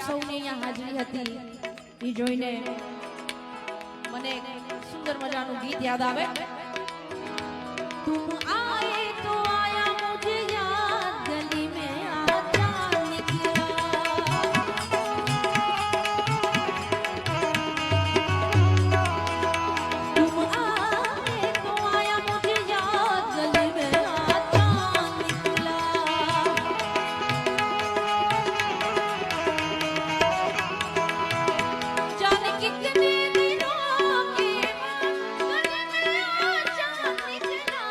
સૌની અહીંયા હાજરી હતી એ જોઈને મને સુંદર મજાનું ગીત યાદ આવે તુમ આયે તો આયા મુझे याद गली में आता निकला तुम आए तो आया मुझे याद गली में आता निकला जाने कितने दिनों के बाद गली में आजा निकला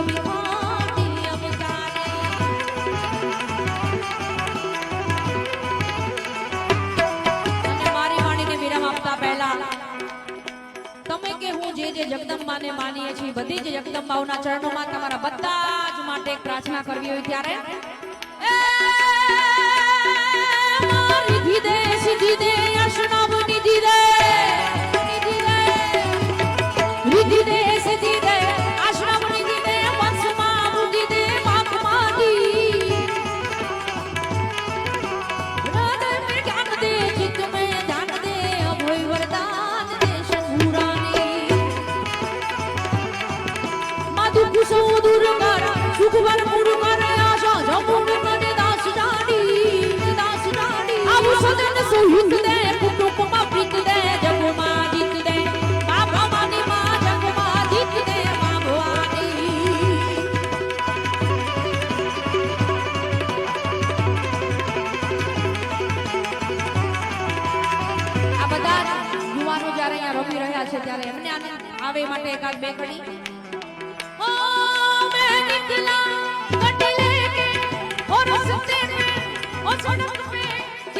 कभी खाटी अवतारी। અને મારી વાણીને વિરામ આપતા પહેલા તમે કે હું જે જગદંબાને માનીએ છીએ બધી જ જગદંબાઓના ચરણોમાં તમારા બધા જ માટે એક પ્રાર્થના કરવી હોય ત્યારે મારી ધીદે સીધી દે અશનાવ નિધિ દે નિધિ દે સીધી દે અશનાવ નિધિ દે વંશમાં બુદ્ધિ દે પાપ માટી હૃદય મે જ્ઞાન દે ચિત્ત મે ધ્યાન દે અભય વરદાન દે શંભુરાની માધુ કુસો દૂર કર સુખ ભર મૂળ કર આશા જમુન કરે દાસ જાડી આવું સદન સુહિત દે કુટુંબમાં પ્રીત દે જગમાં જીત દે મા ભવાની મા જગમાં જીત દે મા ભવાની આ બધા યુવાનો જ્યારે અહીંયા રમી રહ્યા છે ત્યારે એમને આનંદ આવે માટે એકાદ બે ઘડી ઓ મેં નિકલા ગટી લેકે ઓર રસ્તે में ओ सड़क पे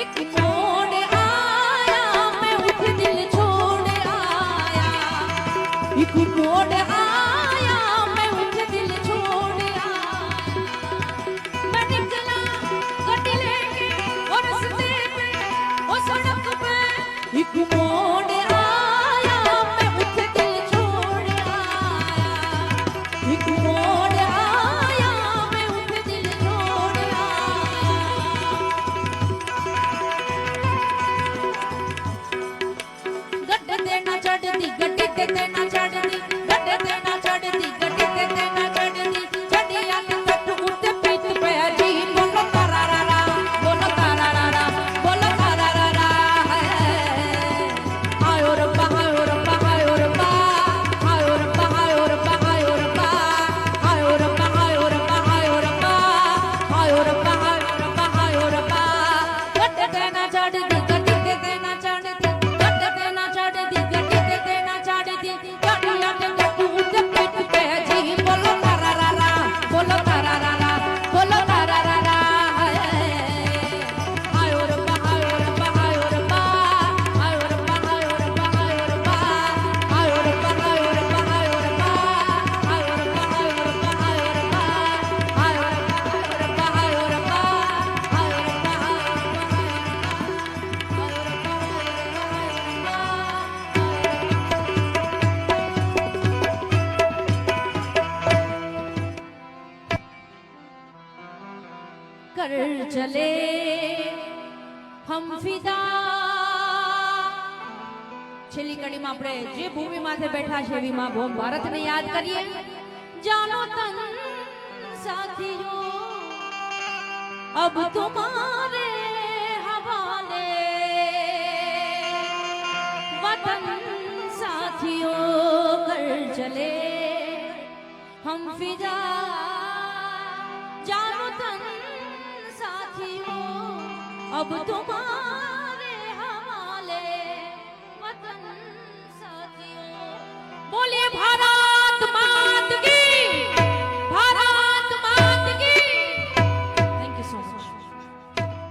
एक मोड़ आया मैं उठ दिल छोड़ आया एक मोड़ आया मैं उठ दिल छोड़ आया मैं निकला गटी लेके और रस्ते पे ओ सड़क पे एक मोड़ आया मैं उठ दिल छोड़ आया एक मोड़ आया मैं उठ दिल छोड़ आया गड्ढे देना चढ़ती गड्ढे देना चढ़ती गड्ढे देना चढ़ती गड्ढे देना चढ़ती चढ़िया के कट उठते पीठ पे जी बोलो तारारा बोलो तारारा बोलो तारारा आयो रब्बा आयो रब्बा आयो रब्बा आयो रब्बा आयो रब्बा आयो रब्बा आयो रब्बा आयो रब्बा आयो रब्बा आयो रब्बा आयो रब्बा आयो रब्बा गड्ढे देना चढ़ती गड्ढे देना चढ़ती गड्ढे देना चढ़ती गड्ढे देना चढ़ती चढ़िया के कट उठते पीठ पे जी बोलो तारारा बोलो तारारा बोलो तारारा आयो रब्बा आयो रब्बा आयो रब्बा आयो रब्बा आयो रब्बा आयो रब्बा आयो रब्बा आयो रब्बा आयो रब्बा आयो रब्बा आयो रब्बा आयो रब्बा आयो रब्बा आयो रब्बा आयो कर चले हम फिदा છેલ્લી કડીમાં આપણે જે ભૂમિ માથે બેઠા છે એવી માં ભૂમ ભારતને યાદ કરીએ જાનો તન સાથીઓ अब तुम्हारे हवाले वतन साथियों कर चले हम फिदा जानो तन साथियों अब तुम्हारे